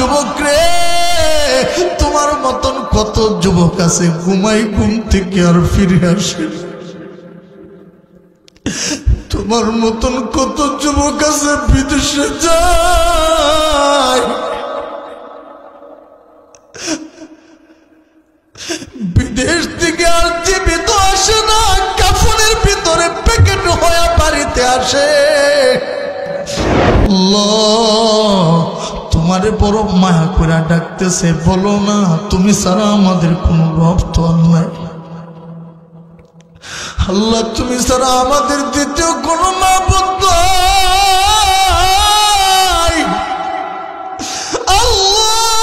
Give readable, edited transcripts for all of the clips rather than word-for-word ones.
যুবক রে, তোমার মতন কত যুবক আছে ঘুমাই ঘুম থেকে আর ফিরে আসে। তোমার মতন কত যুবক আছে বিদেশে যায়, বিদেশ থেকে আর জীবিত আসে না, কাফনের ভিতরে প্যাকেট হয়ে বাড়িতে আসে। তোমারে বড় মায়া করে ডাকতেছে, বলো না তুমি ছাড়া আমাদের কোনো রব তো নাই। আল্লাহ তুমি ছাড়া আমাদের দ্বিতীয় কোনো মাবুদ নাই। আল্লাহ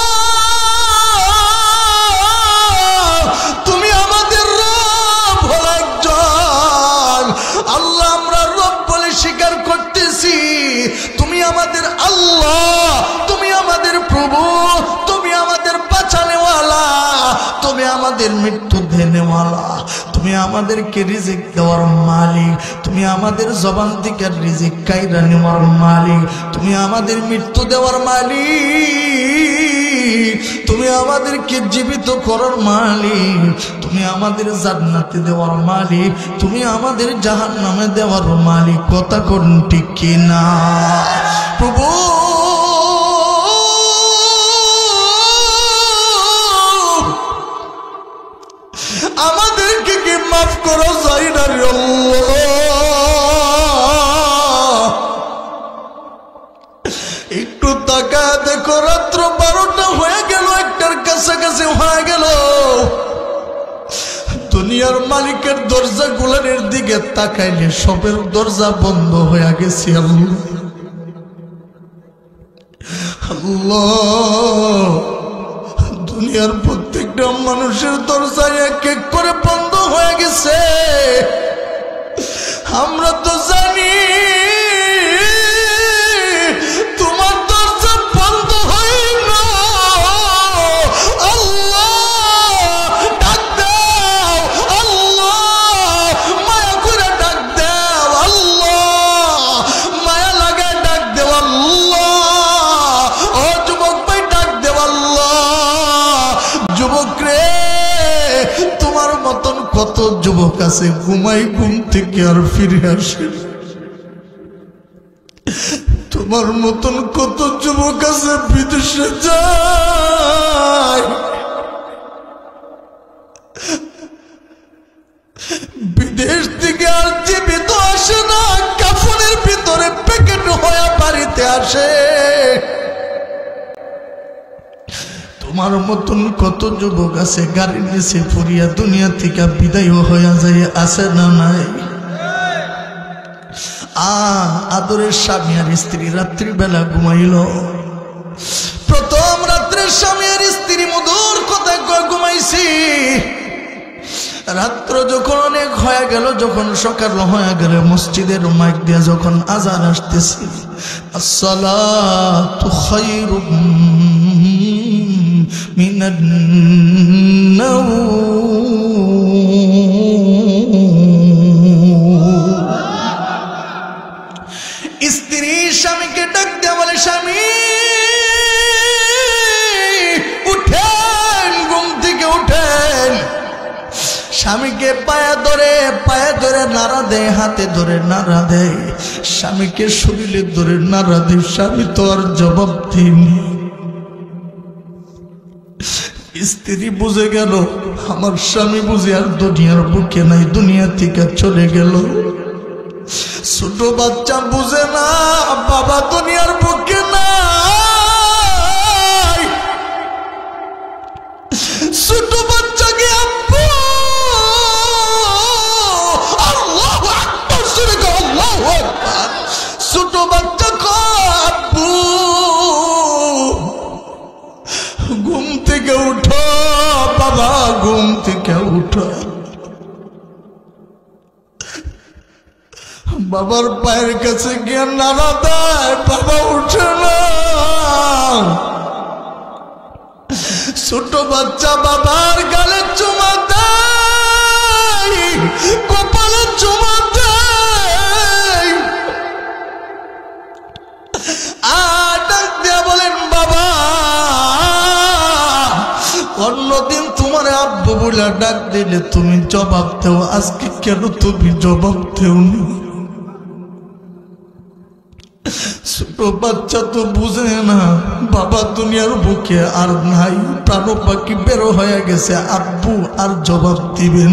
তুমি আমাদের রব হলো একজন। আল্লাহ আমরা রব বলে স্বীকার করতেছি, তুমি আমাদের আল্লাহ, তুমি আমাদের প্রভু, তুমি আমাদের বাঁচানেওয়ালা, তুমি আমাদের মৃত্যু দেনেওয়ালা, তুমি আমাদেরকে রিজিক দেওয়ার মালিক, তুমি আমাদের জবান থেকে রিজিক কাইরা নেওয়ার মালিক, তুমি আমাদের মৃত্যু দেওয়ার মালিক, তুমি আমাদেরকে জীবিত করার মালিক, তুমি আমাদের জান্নাতে দেওয়ার মালিক, তুমি আমাদের জাহান্নামে দেওয়ার মালিক। কথা কোন ঠিক কিনা প্রভু? আমাদেরকে কি মাফ করো যাই না রে আল্লাহ। একটু তাকায় দেখো, রাত্র 12টা হয়ে গেল, 1টার কাছাকাছি হয়ে গেল। দুনিয়ার মালিকের দরজা গুলানের দিকে তাকাইলে সবের দরজা বন্ধ হয়ে গেছে। আল্লাহ দুনিয়ার প্রত্যেকটা মানুষের দরজা এক এক করে বন্ধ হয়ে গেছে। আমরা তো জানি তোমার দরজা বন্ধ হয় না। আল্লাহ ডাক দাও, আল্লাহ মায়া করে ডাক দাও, আল্লাহ মায়া লাগায় ডাক দেও, আল্লাহ ও যুবক ভাই ডাক দেও, আল্লাহ। যুবক রে, তোমার মতন কত যুবক আছে ঘুমাই ঘুম থেকে আর ফিরে আসে। তোমার মতন কত যুবক আছে বিদেশে যায়, বিদেশ থেকে আর জীবিত আসে না, কাফনের ভিতরে প্যাকেট হয়ে বাড়িতে আসে। তোমার মতন কত যুবক আছে গাড়ির নিচে পড়িয়া দুনিয়া থেকে বিদায় হয়ে যায়, আছে না নাই? আদরের স্বামী আর স্ত্রী রাত্রিবেলা ঘুমাইল। প্রথম রাত্রে স্বামী আর স্ত্রী মধুর কথা ঘুমাইছি। রাত্র যখন অনেক হয়ে গেল, যখন সকাল হয়ে গেল, মসজিদের মাইক দিয়ে যখন আজান আসতেছে, আসসালাতু খায়রুম মিনান নাওম, স্ত্রী স্বামীকে ডাক দেয়া বলে, স্বামী উঠেন, ঘুম থেকে উঠেন। স্বামীকে পায়ে ধরে নাড়া দেয়, হাতে ধরে নাড়া দেয়, স্বামীকে শরীরে ধরে নাড়া দেয়। স্বামী তো আর জবাব দেয়নি। স্ত্রী বুঝে গেল আমার স্বামী বুঝে আর দুনিয়ার বুকে নাই, দুনিয়া থেকে চলে গেল। ছোট বাচ্চা বুঝে না বাবা দুনিয়ার বুকে নাই। ছোট বাচ্চাকে আব্বু, আল্লাহু আকবার, সুরে গো আল্লাহু আকবার। ছোট বাচ্চা কো আব্বু, ঘুম থেকে উঠো বাবা, ঘুম থেকে উঠো। বাবার পায়ের কাছে গিয়ে নাড়া দেয়, বাবা উঠে না। ছোট বাচ্চা বাবার গালে চুমা দেয়, কপালে চুমা দেয়। ডাক দিয়া বলেন, বাবা অন্যদিন তোমার আব্বু বলে ডাক দিলে তুমি জবাব দেও, আজকে কেন তুমি জবাব দেও না? ছোট বাচ্চা তো বুঝে না বাবা দুনিয়ার বুকে আর নাই, প্রাণ পাখি বেরো হয়ে গেছে, আব্বু আর জবাব দিবেন।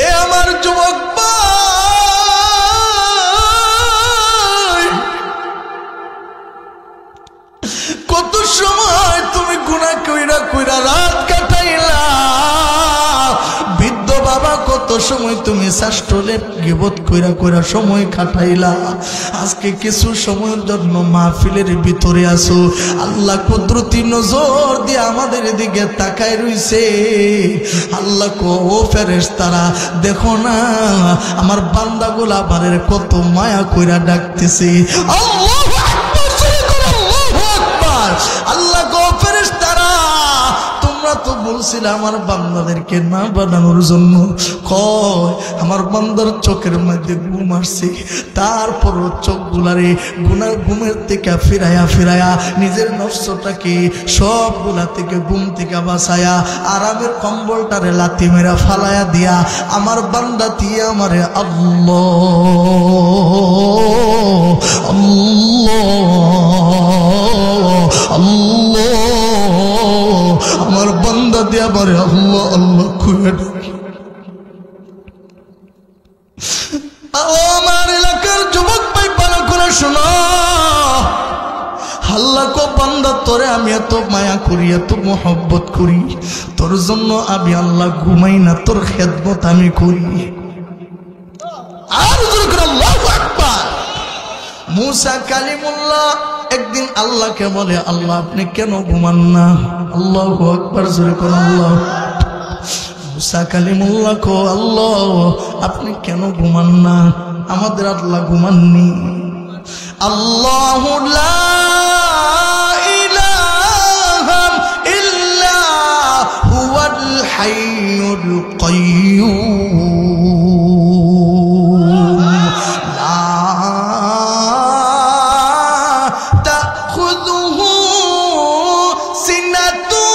এ আমার যুবক ভাই, কত সময় তুমি গুনাহ কইরা কইরা রাত কাটাইলা। বৃদ্ধ বাবা কত সময় তুমি শাস্ত্রলে গীবত কইরা কইরা সময় কাটাইলা। আজকে কিছু সময়ের জন্য মাহফিলের ভিতরে আসো, আল্লাহ কুদরতি নজর দিয়ে আমাদের দিকে তাকায় রইছে। আল্লাহ কো ও ফেরেশতারা দেখো না আমার বান্দাগুলা বারের কত মায়া কইরা ডাকতেছে। আল্লাহু আকবার, আল্লাহু আকবার। আল্লাহ কো ফেরেশতারা তোমরা তো বলছিলে আমার বান্দাদেরকে না বানানোর জন্য, কয় আমার বান্দার চোখের মধ্যে ঘুম আসছে, তারপরও চোখগুলারে গুনার ঘুমের থেকে ফিরায়া ফিরায়া নিজের নফসটাকে সবগুলা থেকে ঘুম থেকে বাঁচায়া আরামের কম্বলটারে লাথি মেরা ফালায়া দিয়া আমার বান্দা দিয়ে আমারে আল্লাহ আল্লাহ আল্লাহ আমার বান্দা দিয়ে আমারে আল্লাহ আল্লাহ খুঁজে ডাকি। আমার এলাকার যুবক ভাই ভালো করে শোনো, আল্লাহ কো বান্দা তোরে আমি এত মায়া করি, এত মোহব্বত করি, তোর জন্য আমি আল্লাহ ঘুমাই না, তোর খেদমত আমি করি। আর আল্লাহু আকবার। মুসা কালিমুল্লাহ একদিন আল্লাহকে বলে, আল্লাহ আপনি কেন ঘুমান না? আল্লাহু আকবার, জোরে কোন আল্লাহ। মুসা কালিমুল্লাহ কো আল্লাহ আপনি কেন ঘুমান না? আমাদের আল্লাহ ঘুমাননি। আল্লাহু লা ইলাহা ইল্লা হুয়াল হাইয়ুল কাইয়্যুম লা তাখুযুহু সিনাতু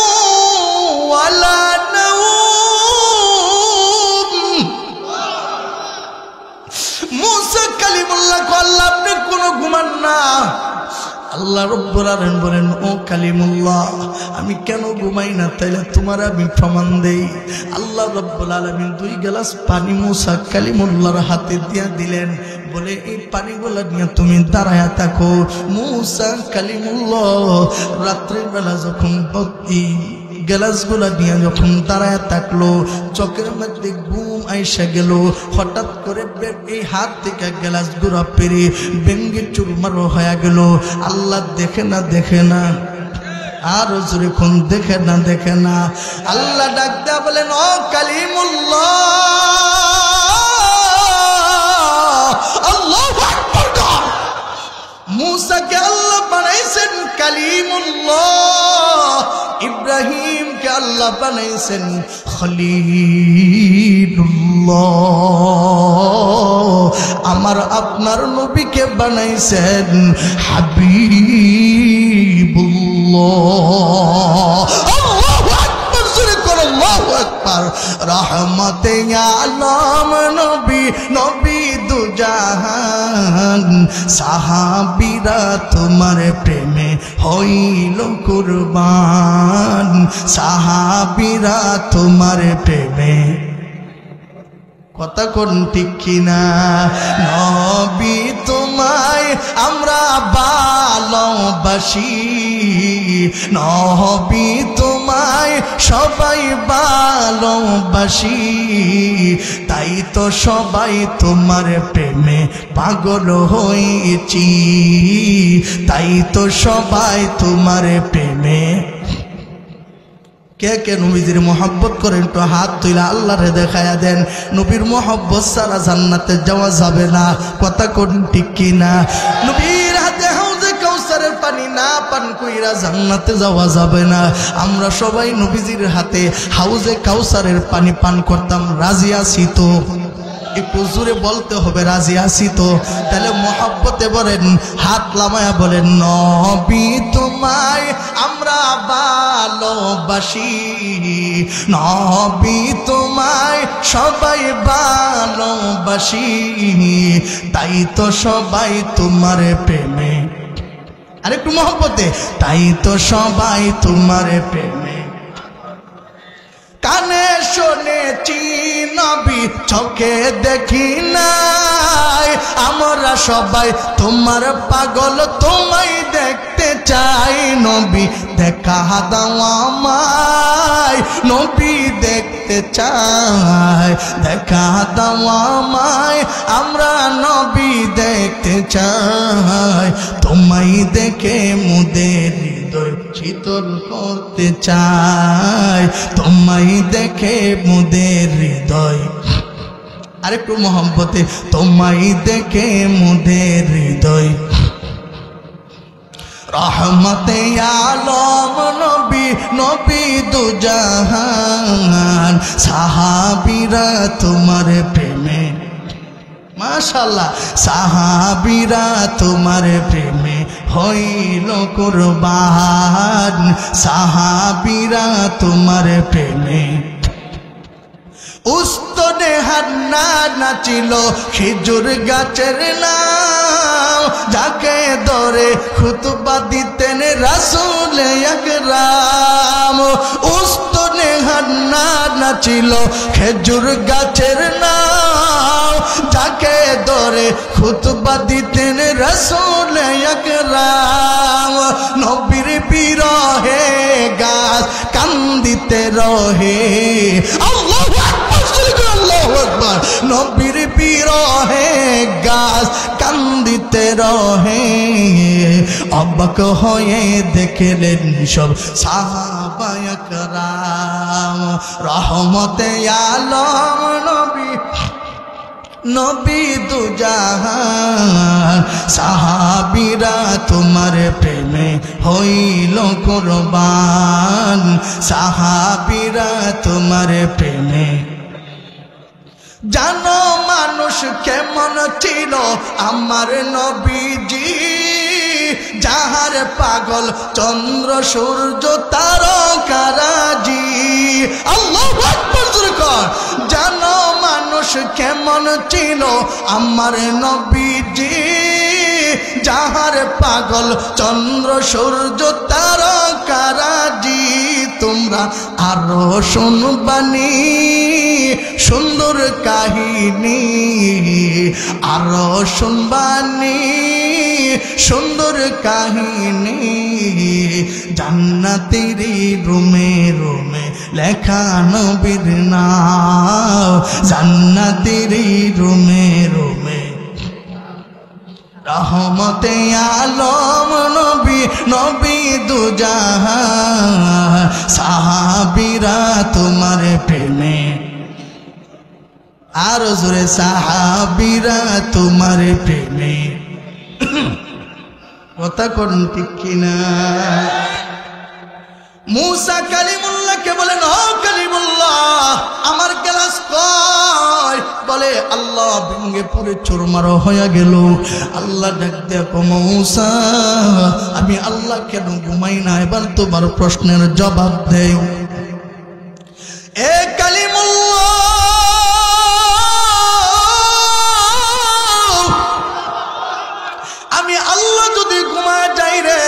ওয়ালা মুসা কালিমুল্লাহ কো আল্লাহ আপনি কোনো ঘুমান না। আল্লাহ রব্বুল আলামিন বলেন, ও কালিমুল্লাহ আমি কেন ঘুমাই না তাইলে তোমার আমি প্রমাণ দেই। আল্লাহ রব্বুল আলামিন 2 গ্লাস পানি মুসা কালিমুল্লাহর হাতে দিয়া দিলেন, বলে এই পানিগুলা নিয়ে তুমি দাঁড়ায়া থাকো। মুসা কালিমুল্লাহ রাত্রের বেলা যখন ভক্তি গ্লাসগুলা নিয়ে যখন দাঁড়ায় থাকলো, চোখের মধ্যে ঘুম আইসা গেল। হঠাৎ করে এই হাত থেকে গ্লাসগুলা পেরে ভেঙ্গে চুরমার হয়ে গেল। আল্লাহ দেখে না দেখে না, আরো জোরে কোন দেখে না দেখে না। আল্লাহ ডাক দেয়া বলেন, ও কালিমুল্লাহ আল্লাহু আকবার। মুসাকে আল্লাহ বানাইছেন কালিমুল্লাহ, ইব্রাহিমকে আল্লাহ বানাইছেন খলিলুল্লাহ, আমার আপনার নবীকে বানাইছেন হাবিবুল্লাহ। আল্লাহু আকবার, জোরে করো আল্লাহু আকবার। রহমতে আলম নবী, নবী দুজাহান, সাহাবীরা তোমার প্রেমে হইল কুরবান, সাহাবীরা তোমার প্রেমে। কথা কোন ঠিক কিনা? নবী তোমায় আমরা ভালোবাসি, নবী তোমায় সবাই ভালোবাসি, তাই তো সবাই তোমার প্রেমে পাগল হয়েছি, তাই তো সবাই তোমার প্রেমে। কে কে নবীজির মোহাব্বত করেন তো হাত তুইলা আল্লাহরে দেখায়া দেন। নবীর মোহাব্বত ছাড়া জান্নাতে যাওয়া যাবে না। কথা কোন ঠিক কিনা? নবীর হাতে হাউজে কাউসারের পানি না পান কইরা জান্নাতে যাওয়া যাবে না। আমরা সবাই নবীজির হাতে হাউজে কাউসারের পানি পান করতাম, রাজি আছি তো? একটু জোরে বলতে হবে, রাজি আছি তো? তাহলে মোহাব্বতে বলেন, হাত লামায়া বলেন, নবী তোমায় আমরা ভালোবাসি, নবী তোমায় সবাই ভালোবাসি, তাই তো সবাই তোমার প্রেমে, আরেকটু মোহাব্বতে, তাই তো সবাই তোমার প্রেমে। কানে শুনেছি নবী, চোখে দেখি নাই, আমরা সবাই তোমার পাগল, তোমায় দেখতে চাই। নবী দেখা দাও আমায়, নবী দেখতে চাই, দেখা দাও আমায়, আমরা নবী দেখতে চাই। তোমায় দেখে মুদের হৃদয় শীতল করতে চাই, তোমায় দেখে মুদের হৃদয়, আরেকটু মোহাম্মতে, তোমায় দেখে মুদের হৃদয়। রহমতে আলম নবী, নবী দুজাহান, সাহাবীরা তোমার প্রেমে, মাশাআল্লাহ, সাহাবীরা তোমার প্রেমে হইল কুরবান, সাহাবীরা তোমার প্রেমে। উস্তনে হান্না নাচিল খেজুর গাছের নাম, যাকে ধরে খুতবা দিতেন রাসূল আকরাম। উস্তনে হান্না নাচিল খেজুর গাছের নাম, যাকে ধরে খুতবা দিতেন রাসূল আকরাম। নবীর বিরহে গাছ কান্দিতে রহে, আল্লাহু আকবার, আল্লাহু আকবার। নবীর বিরহে গাছ কান্দিতে রহে, অবাক হয়ে দেখলেন সব সাহাবায়ে একরাম। রহমতে আলম নবী, নবী দুজাহান, সাহাবীরা তোমার প্রেমে হইল কুরবান, সাহাবীরা তোমার প্রেমে। জানো মানুষ কেমন ছিল আমার নবীজি, যাহার পাগল চন্দ্র সূর্য তারকারাজি, আল্লাহু আকবার জোরে কর। জানো মানুষ কেমন ছিল আমার নবীজি, যাহার পাগল চন্দ্র সূর্য তারকারাজি। তোমরা আরো শুনবানি সুন্দর কাহিনী, আরো শুনবানি সুন্দর কাহিনী। জান্নাতেরই রুমে রুমে লেখা নবীর নাম, জান্নাতেরই রুমে রুমে। রহমতে আলম নবী, নবী দুজাহান, সাহাবীরা তোমার প্রেমে। আর জোরে, সাহাবীরা তোমার প্রেমে। কথা কোন ঠিক কিনা? মুসা কালিমুল্লাহকে বলেন, ও কালিমুল্লাহ আমার গ্লাস কই? বলে আল্লাহ ভেঙে পুরে চুরমার হয়ে গেল। আল্লাহ ডাক দেখো, মুসা আমি আল্লাহ কেন ঘুমাই না? এবার তোমার প্রশ্নের জবাব দেও। এ কালিমুল্লাহ, আমি আল্লাহ যদি ঘুমায় যাই রে,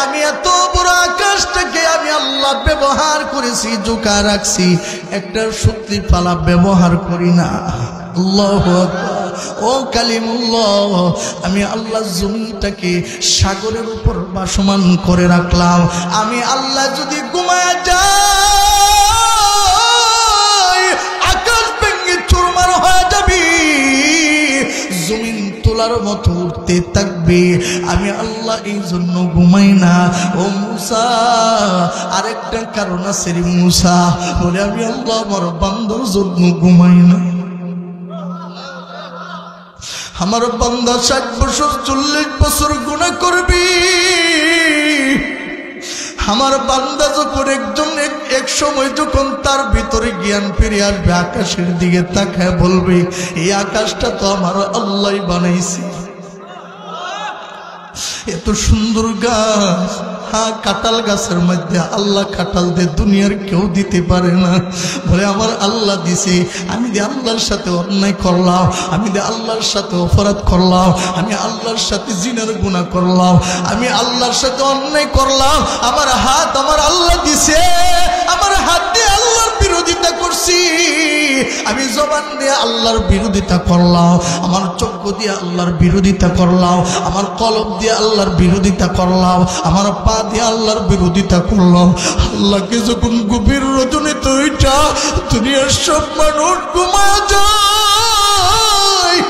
আমি এত বড় আকাশটাকে আমি আল্লাহ ব্যবহার করেছি, জোকা রাখছি, একটা শক্তি পালা ব্যবহার করি না। আল্লাহু আকবার। ও কালিমুল্লাহ, আমি আল্লাহ জমিটাকে সাগরের উপর ভাসমান করে রাখলাম। আমি আল্লাহ যদি ঘুমায় যাই, আকাশ ভেঙে চুরমার হয়ে যাবি, জমিন তোলার মতো উঠতে থাকবে। আমি আল্লাহ এই জন্য ঘুমাই না। ও মুসা, আরেকটা কারণ আছে রে মুসা, বলে আমি আল্লাহ আমার বান্দার জন্য ঘুমাই না। আমার বান্দা 60 বছর 40 বছর গুনাহ করবি, আমার বান্দা যখন এক সময় যখন তার ভিতরে জ্ঞান ফিরে আসবে, আকাশের দিকে তাকায় বলবে, এই আকাশটা তো আমার আল্লাহ বানাইছে। এত সুন্দর গাছ, হ্যাঁ কাঁঠাল গাছের মধ্যে আল্লাহ কাঁঠাল দিয়ে দুনিয়ার কেউ দিতে পারে না। বলে আমার আল্লাহ দিছে, আমি দিয়ে আল্লাহর সাথে অন্যায় করলাম, আমি দিয়ে আল্লাহর সাথে অপরাধ করলাম, আমি আল্লাহর সাথে জিনার গুনাহ করলাম, আমি আল্লাহর সাথে অন্যায় করলাম। আমার হাত আমার আল্লাহ দিছে, আমার হাত দিয়ে আল্লাহর বিরোধিতা করছি, আমি জবান দিয়ে আল্লাহর বিরোধিতা করলাম, আমার চক্ষু দিয়ে আল্লাহর বিরোধিতা করলাম, আমার কলব দিয়ে আল্লাহর বিরোধিতা করলাম, আমার পা দিয়ে আল্লাহর বিরোধিতা করলাম। আল্লাহকে যখন গভীর রজনীতে ওইটা দুনিয়ার সব মানুষ ঘুমা যায়,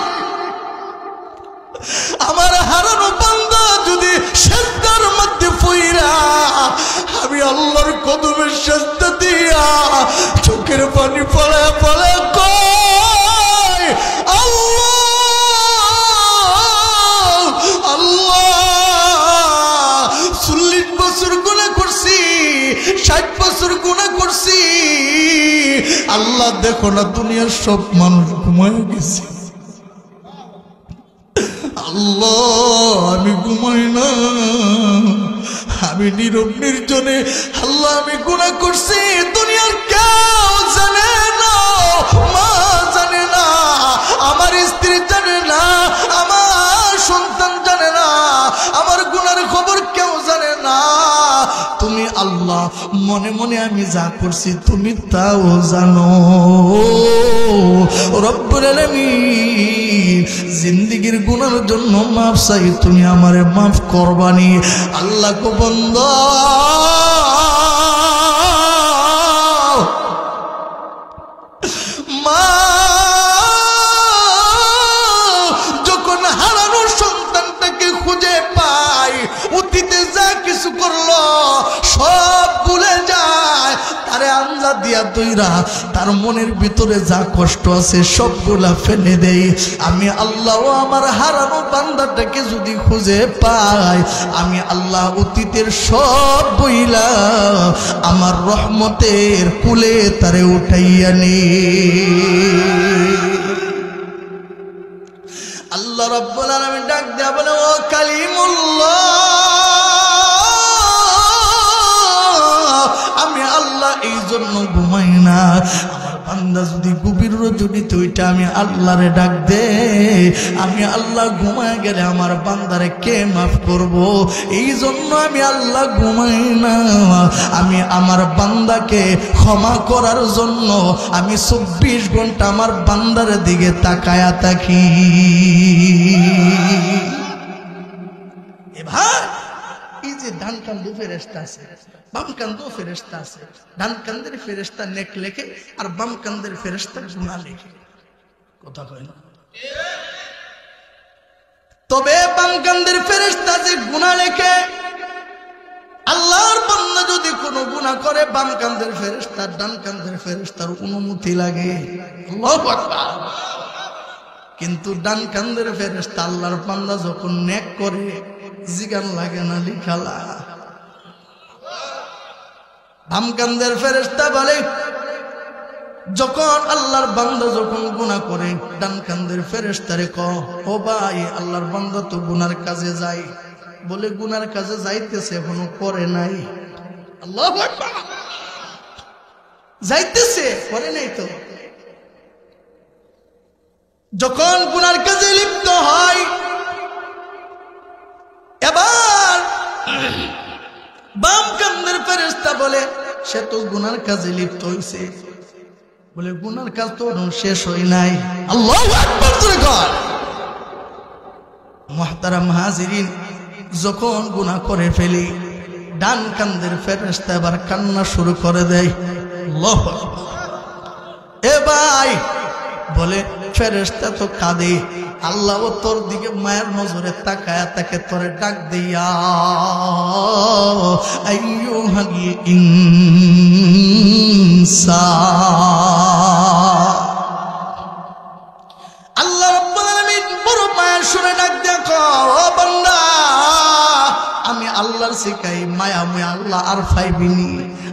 আমার হারানো বান্দা যদি সেজদার মধ্যে পইরা আমি আল্লাহর কদমের সেজদা দিয়া চোখের পানি পড়ায় পড়ায় কয় আল্লাহ আল্লাহ, 40 বছর গুনাহ করছি, 60 বছর গুনাহ করছি, আল্লাহ দেখো না দুনিয়ার সব মানুষ ঘুমায় গেছে, আল্লাহ আমি ঘুমাই না, আমি নীরব নির্জনে আল্লাহ আমি গুনাহ করছি, দুনিয়ার কেউ জানে না, মা জানে না, আমার স্ত্রী জানে না, আমার সন্তান জানে না, আমার গুনার খবর কেউ জানে না, তুমি আল্লাহ মনে মনে আমি যা করছি তুমি তাও জানো। রব্বুল আলামিন জিন্দেগীর গুনার জন্য মাফ চাই, তুমি আমারে মাফ করবানি। আল্লাহ কো বান্দা মা যখন হারানো সন্তানটাকে খুঁজে পায়, অতীতে যা কিছু করলো সব ভুলে যায়, তারে আঞ্জা দিয়া দইরা তার মনের ভিতরে যা কষ্ট আছে সবগুলা ফেলে দেয়। আমি আল্লাহ আমার হারানো বান্দাটাকে যদি খুঁজে পাই, আমি আল্লাহ অতীতের সব বইলা আমার রহমতের কুলে তারে উঠাইয়া নে। আল্লাহ রাব্বুল আলামিন ডাক দেয়া বলে, ও কালিমুল্লাহ, আমি আল্লাহ এই জন্য ঘুমাই না, আমার বান্দা যদি গভীর রজনীতে ওইটা আমি আল্লাহরে ডাক দে, আমি আল্লাহ ঘুমায় গেলে আমার বান্দারে কে মাফ করব, এই জন্য আমি আল্লাহ ঘুমাই না। আমি আমার বান্দাকে ক্ষমা করার জন্য আমি 24 ঘন্টা আমার বান্দার দিকে তাকায়া থাকি। এবার এই যে ডান কান্দে ফেরেশতা আছে, বাম কান্দেও ফেরেশতা আছে, ডান কান্দের ফেরেশতা নেক লেখে আর বাম কান্দের ফেরেশতা গুনাহ লেখে, কথা কয় না? তবে বাম কান্দের ফেরেশতা যে গুনাহ লেখে, আল্লাহর বান্দা যদি কোনো গুনাহ করে বাম কান্দের ফেরেশতা ডান কান্দের ফেরেশতার অনুমতি লাগে। আল্লাহু আকবার। কিন্তু ডান কান্দের ফেরেশতা আল্লাহর বান্দা যখন নেক করে জিগান লাগে না, লিখালা। বাম কান্দের ফেরেশতা বলে যখন আল্লাহর বান্দা যখন গুনাহ করে ডান কান্দের ফেরেশতারে কও, ও ভাই আল্লাহর বান্দা তো গুনার কাজে যায়, বলে গুনার কাজে যাইতেছে এখনো করে নাই। আল্লাহু আকবার। যাইতেছে করে নাই তো। যখন গুনার কাজে লিপ্ত হয়, এবার বাম কান্দের ফেরেশতা বলে সে তো গুনার কাজে লিপ্ত হইছে, বলে গুনার কাজ তো শেষ হয় নাই। আল্লাহু আকবার জোরে কর। মুহতারাম হাজিরিন, যখন গুনাহ করে ফেলি ডান কান্দের ফেরেশতা এবার কান্না শুরু করে দেয়। আল্লাহু আকবার। এ ভাই বলে ফেরেশতা তো কাঁদে, আল্লাহ তোর দিকে মায়ের নজরে তাকায়া তাকে তোরে ডাক দিয়া, আইয়ুহাল ইনসান। আল্লাহ রাব্বুল আলামিন বড় মায়ের সুরে ডাক দিয়া কয়, ও বান্দা আমি আল্লাহর শিখাই এই মায়া মুয়া আল্লাহ আর পাইবিনি,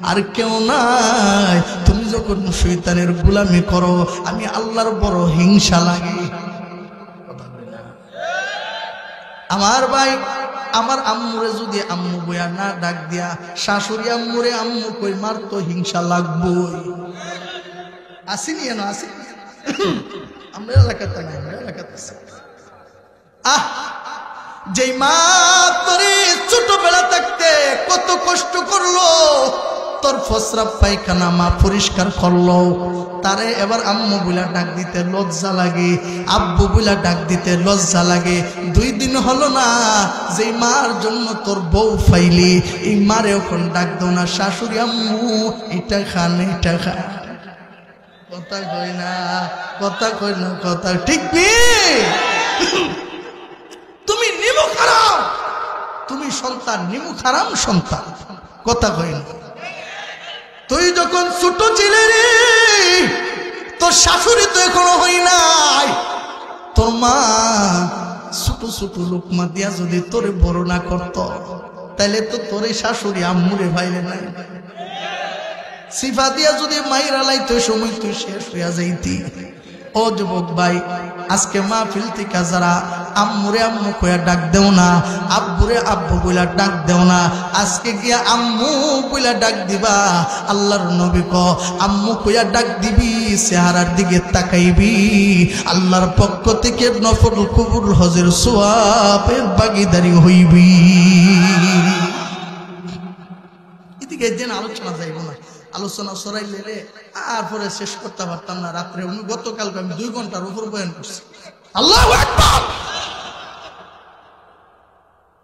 আর কেউ নাই। তুমি যখন শয়তানের গোলামি করো আমি আল্লাহর বড় হিংসা লাগে। আমার ভাই, আমার আম্মুরে যদি আম্মু বইয়া না ডাক দিয়া শাশুড়ি আম্মুরে আম্মু কই মার তো হিংসা লাগবই। আসিনি এনো আসি আমরা এলাকাতে নাই, আমরা এলাকাতে আছি। যেই মা তোরে ছোটবেলা থাকতে কত কষ্ট করলো, তোর ফসরা পায়খানা মা পরিষ্কার করলো, তারে এবার আম্মু বইলা ডাক দিতে লজ্জা লাগে, আব্বু বইলা ডাক দিতে লজ্জা লাগে। 2 দিন হলো না যেই মার জন্য তোর বউ ফাইলি, এই মারে এখন ডাক দাও না শাশুড়ি আম্মু এটা খান এটা খা। কথা কই না, কথা কই না, কথা ঠিক নেই। তুমি নিমু খারাম, তুমি সন্তান নিমু খারাম সন্তান, কথা কই না। তুই যখন ছোট ছিলে রে, তোর শাশুড়ি তো এখনো হই নাই, তোর মা ছোট ছোট লোকমা দিয়া যদি তোরে বড় না করত, তাইলে তো তোরে শাশুড়ি আম্মুরে ভাইলে নাই। সিফা দিয়া যদি মাইরা লাইতো সময় তুই শেষ হইয়া যাইতি। ও যুবক ভাই, আজকে মাহফিল থেকে যারা আম্মুরে আম্মু কইয়া ডাক দেও না, আব্বুরে আব্বু বইলা ডাক দেও না, আজকে গিয়া আম্মু বইলা ডাক দিবা। আল্লাহর নবী ক আম্মু কইয়া ডাক দিবি, চেহারার দিকে তাকাইবি, আল্লাহর পক্ষ থেকে নফল কবুল হজের সওয়াবের ভাগীদারি হইবি। এদিকে যেন আলোচনা যাইব না, আলোচনা সরাই লেলে আর পরে শেষ করতে পারতাম না। রাত্রে গতকালকে আমি 2 ঘন্টার উপর বয়ান করছি। আল্লাহু আকবার।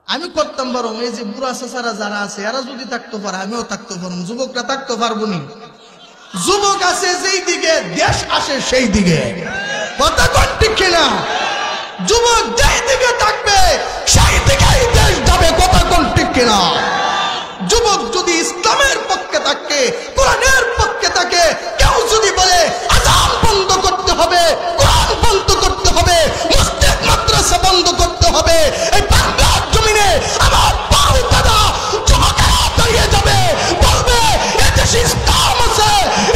আমি করতাম বরং এই যে বুড়া চাচারা যারা আছে এরা যদি থাকতে পারে আমিও থাকতে পারবো, যুবকরা থাকতে পারবো নি? যুবক আছে যেই দিকে দেশ আসে সেই দিকে, কথা কোন ঠিক কিনা? যুবক যেই দিকে থাকবে সেই দিকেই দেশ যাবে, কথা কোন ঠিক কিনা? যুবক যদি ইসলামের পক্ষে থাকে, কোরআনের পক্ষে থাকে, কেউ যদি বলে আযান বন্ধ করতে হবে, কোরআন বন্ধ করতে হবে, মসজিদ মাদ্রাসা বন্ধ করতে হবে, এই বাংলার জমিনে আমার বাউ দাদা যুবকেরা দাঁড়িয়ে যাবে, বলবে এদেশে ইসলাম আছে,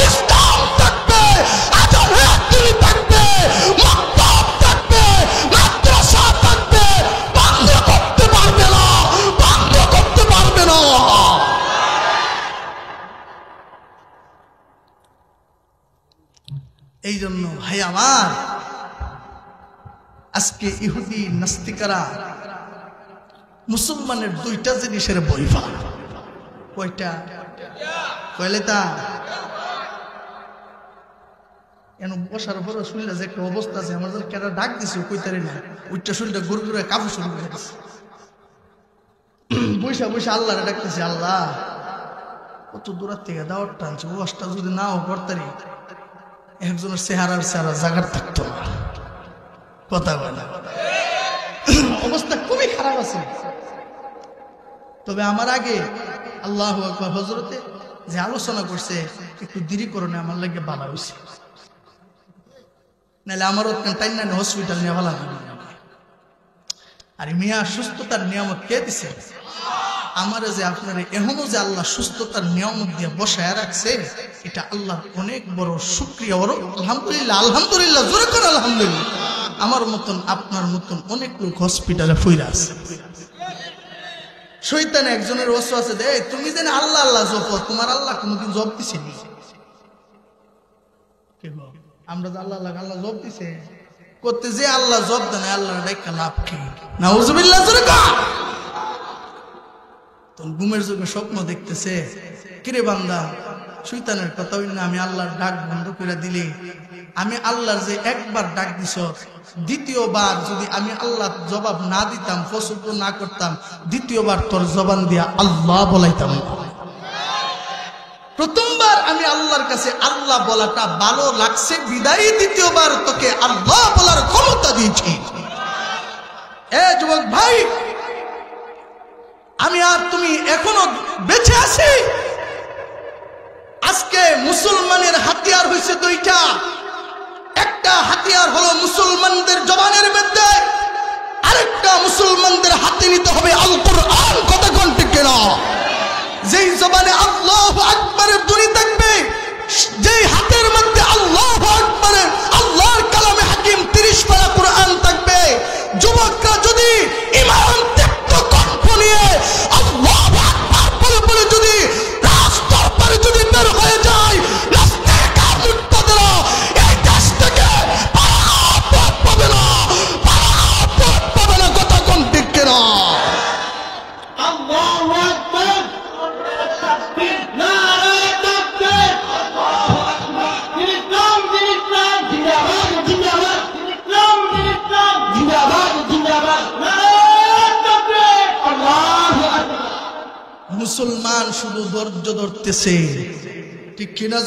ইসলাম থাকবে, আযান একদিন থাকবে, মাকতাব থাকবে, মাদ্রাসা থাকবে, বন্ধ করতে পারবে না, বন্ধ করতে পারবে না। এই জন্য ভাই আমার, আজকে ইহুদি নাস্তিকারা মুসলমানের 2টা জিনিসের বইফা। কয়টা? কয়লে তা এন বসার পর শুনলে যে একটা অবস্থা আছে, আমার কেন ডাক দিছে কইতারি না, ওইটা শুনলে গুরু গুরু কাপড় শুরু করে দিচ্ছে। বৈশা বৈশা আল্লাহ ডাকতেছে, আল্লাহ কত দূরের থেকে দাওয়াত টানছে, ওয়াজটা যদি নাও করতারি একজনের চেহারার জায়গার থাকতো না, কথা বলে না, অবস্থা খুবই খারাপ আছে। তবে আমার আগে আল্লাহু আকবার হযরতে যে আলোচনা করছে একটু দেরি করনে আমার লাগে ভালো হইছে, নাহলে আমারও টাইম না হসপিটাল নিয়ে ভালো লাগে। আর মিয়া সুস্থতার নিয়ামত কে দিছে? আমারে যে আপনার এখনো যে আল্লাহ সুস্থতার নিয়ামত দিয়ে বসায় রাখছে, এটা আল্লাহর অনেক বড় শুকরিয়া। আলহামদুলিল্লাহ, আলহামদুলিল্লাহ, জোরে করে আলহামদুলিল্লাহ। আমার মতন আপনার মতন অনেক লোক হসপিটালে ফইরা আছে। শয়তান একজনের ওয়াসওয়াসা দেয়, তুমি জানি আল্লাহ আল্লাহ জপ, তোমার আল্লাহ কোনদিন জব দিছে নি? আমরা যে আল্লাহ আল্লাহ জব দিছে করতে, যে আল্লাহ জব দেন আল্লাহ ডাইকা লাভ কি? নাউজুবিল্লাহ, জোরে কা। তখন ঘুমের যুগে স্বপ্ন দেখতেছে, কিরে বান্দা শয়তানের কথা হইল না, আমি আল্লাহর ডাক বন্ধ করে দিলি, আমি আল্লাহর যে একবার ডাক দিছ, দ্বিতীয়বার যদি আমি আল্লাহ জবাব না দিতাম, পছন্দ না করতাম, দ্বিতীয়বার তোর জবান দিয়া আল্লাহ বলাইতাম। প্রথমবার আমি আল্লাহর কাছে আল্লাহ বলাটা ভালো লাগছে বিদায়ী দ্বিতীয়বার তোকে আল্লাহ বলার ক্ষমতা দিয়েছি। এ যুবক ভাই, আমি আর তুমি এখনো বেঁচে আছি। আজকে মুসলমানের হাতিয়ার হয়েছে 2টা। একটা হাতিয়ার হলো মুসলমানদের জবানের মধ্যে, আরেকটা মুসলমানদের হাতে নিতে হবে আল কোরআন। কথা কোন ঠিক কিনা? যেই জবানে আল্লাহু আকবারের ধ্বনি থাকবে, যেই হাতের মধ্যে আল্লাহু আকবারের আল্লাহর কালামে হাকিম 30 পারা কোরআন থাকবে, যুবকরা যদি ইমান তীব্র কণ্ঠ নিয়ে আল্লাহু আকবার বলে বলে যদি রাস্তার পারে যদি বের হয়ে যায়, নাস্তিক মুত্তাদিরা এই দেশ থেকে পাবে না, পাবে না। কথা কোন ঠিক কিনা? আল্লাহু আকবার, নারে তাকবীর, আল্লাহু আকবার, ইসলাম জিন্দাবাদ, জিন্দাবাদ, ইসলাম জিন্দাবাদ, জিন্দাবাদ, নারে তাকবীর, আল্লাহু আকবার। মুসলমান শুধু ধৈর্য ধরতেছে, ঠিক কিনা?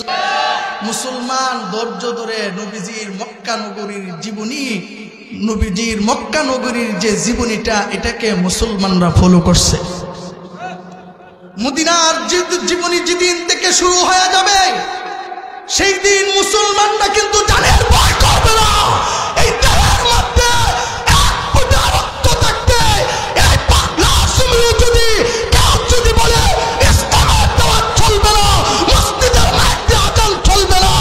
মুসলমান ধৈর্য ধরে নবীজির মক্কা নগরীর জীবনী, নবীজির মক্কা নগরীর যে জীবনীটা, এটাকে মুসলমানরা ফলো করছে। মদিনার জীবনী যেদিন থেকে শুরু হয়ে যাবে, সেই দিন মুসলমানরা কিন্তু জানের ভয় করবে না। এই দেহের মধ্যে এক ফোঁটা রক্ত থাকতে, এই পাগলা জমিনে যদি কেউ যদি বলে ইসলামের দাওয়াত চলবে না, মসজিদের মধ্যে আযান চলবে না,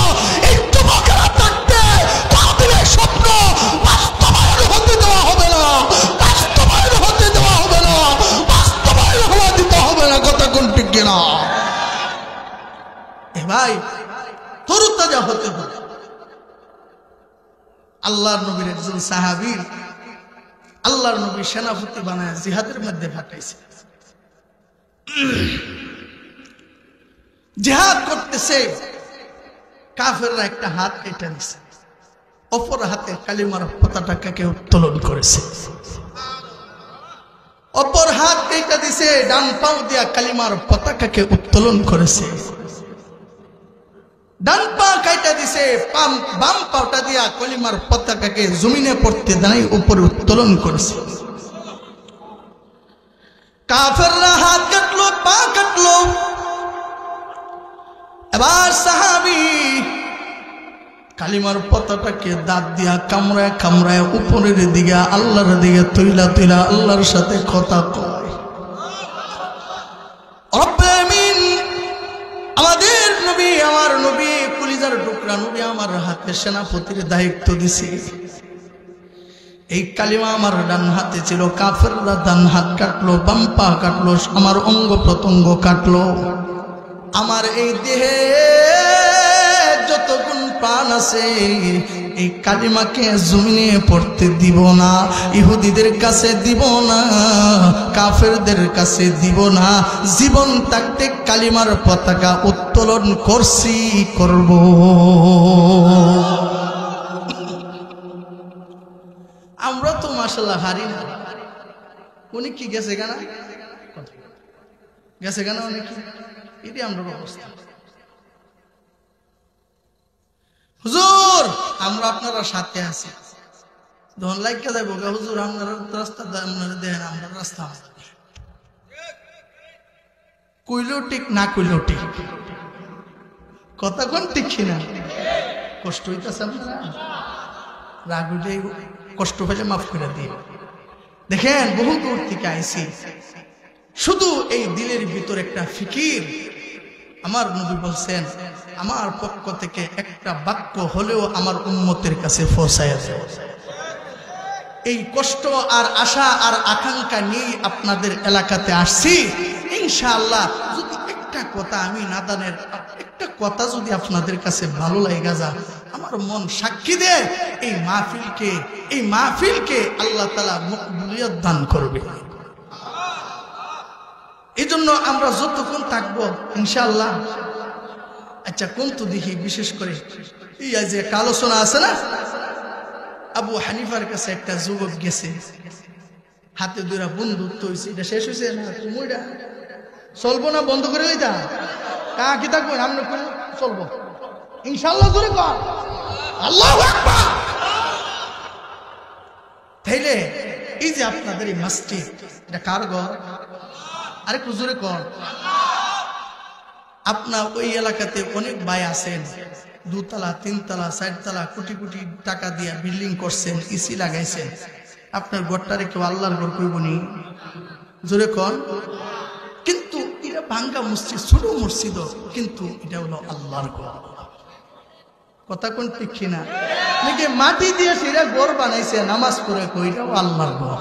এই যুবকেরা থাকতে কোনদিনের স্বপ্ন বাস্তবায়ন হতে দেওয়া হবে না, বাস্তবায়ন হতে দেওয়া হবে না, বাস্তবায়ন হওয়া দিতে হবে না। কথা কোন ঠিক কিনা? এ ভাই, তরুতাজা হতে হবে। আল্লাহর নবীর একজন সাহাবী, আল্লাহর নবী সেনাপতি বানায় জিহাদের মধ্যে পাঠাইছে। জিহাদ করতেছে, কাফেররা একটা হাত কেটে নিছে, অপর হাতে কালিমার পতাকাকে উত্তোলন করেছে। অপর হাত কেটে দিছে, ডান পাও দিয়া কালিমার পতাকাকে উত্তোলন করেছে। ডান পা কাইটা দিছে, বাম পাটা দিয়া কলিমার পতাকাকে জমিনে পড়তে দেয়, উপরে উত্তোলন করেছে। কাফেররা হাত কাটলো, পা কাটলো। এবার সাহাবী কালিমার পতাকাকে দাঁত দিয়া কামড়ায় কামড়ায় উপরের দিকে আল্লাহর দিকে তুইলা তুইলা আল্লাহর সাথে কথা কয়। রব্বুল আমিন, আমাদের নবী, আমার নবী, কলিজার টুকরা নবী আমার হাতে সেনাপতির দায়িত্ব দিছে। এই কালিমা আমার ডান হাতে ছিল, কাফেররা ডান হাত কাটলো, বাম পা কাটলো, আমার অঙ্গ প্রত্যঙ্গ কাটলো। আমার এই দেহে যতগুণ প্রাণ আছে, এই কালিমাকে জমিনে পড়তে দিব না, ইহুদিদের কাছে দিব না, কাফেরদের কাছে দিব না। জীবন থাকতে কালিমার পতাকা উত্তোলন করছি, করব। আমরা তো মাশাআল্লাহ হারি না। উনি কি গেছে গানা, গেছে গানা অনেক, এটি আমরা অবস্থা। হুজুর, আমরা আপনারা সাথে আছি, ধন লাইকা যাবো গা হুজুর, আপনারা রাস্তা আপনারা দেখেন, আমরা রাস্তা কইলেও ঠিক না কইলেও ঠিক, কথা কোন ঠিক কিনা? কষ্ট হইতেছে আপনারা, রাগ উঠে কষ্ট হলে মাফ করে দিয়ে। দেখেন, বহু দূর থেকে আইছি, শুধু এই দিলের ভিতর একটা ফিকির। আমার নবী বলছেন, আমার পক্ষ থেকে একটা বাক্য হলেও আমার উম্মতের কাছে পৌঁছায় যায়। এই কষ্ট আর আশা আর আকাঙ্ক্ষা নিয়ে আপনাদের এলাকাতে আসছি। ইনশাআল্লাহ যদি একটা কথা আমি নাদানের একটা কথা যদি আপনাদের কাছে ভালো লাগা যায়, আমার মন সাক্ষী দেয় এই মাহফিলকে আল্লাহ তাআলা মকবুলিয়ত দান করবে। এই জন্য আমরা যতক্ষণ থাকবো ইনশাআল্লাহ। আচ্ছা, কোন তো দেখি বিশেষ করে এই যে একটা আলোচনা আছে না, আবু হানিফার কাছে একটা যুবক গেছে, হাতে দুরা বন্ধুত্ব হয়েছে, এটা শেষ হয়েছে না? তুমিটা চলবো না, বন্ধ করে লইতা কা কি থাকবো, আমরা চলবো ইনশাআল্লাহ। জোরে কর আল্লাহু আকবার। তাইলে এই যে আপনাদের এই মসজিদ, এটা কার ঘর? আরেকটু জোরে কর। আপনার ওই এলাকাতে অনেক ভাই আছেন, 2 তলা 3 তলা 4 তলা কোটি কোটি টাকা দিয়ে বিল্ডিং করছেন, ইসি লাগাইছেন। আপনার ঘরটারে কেউ আল্লাহর ঘর কইবনি? জোরে কর। ভাঙ্গা মসজিদ, ছোট মসজিদ, কিন্তু এটা হলো আল্লাহর ঘর। কথা কোন ঠিক কিনা? নাকি মাটি দিয়ে সেটা ঘর বানাইছে, নামাজ পড়ে কইটাও আল্লাহর ঘর।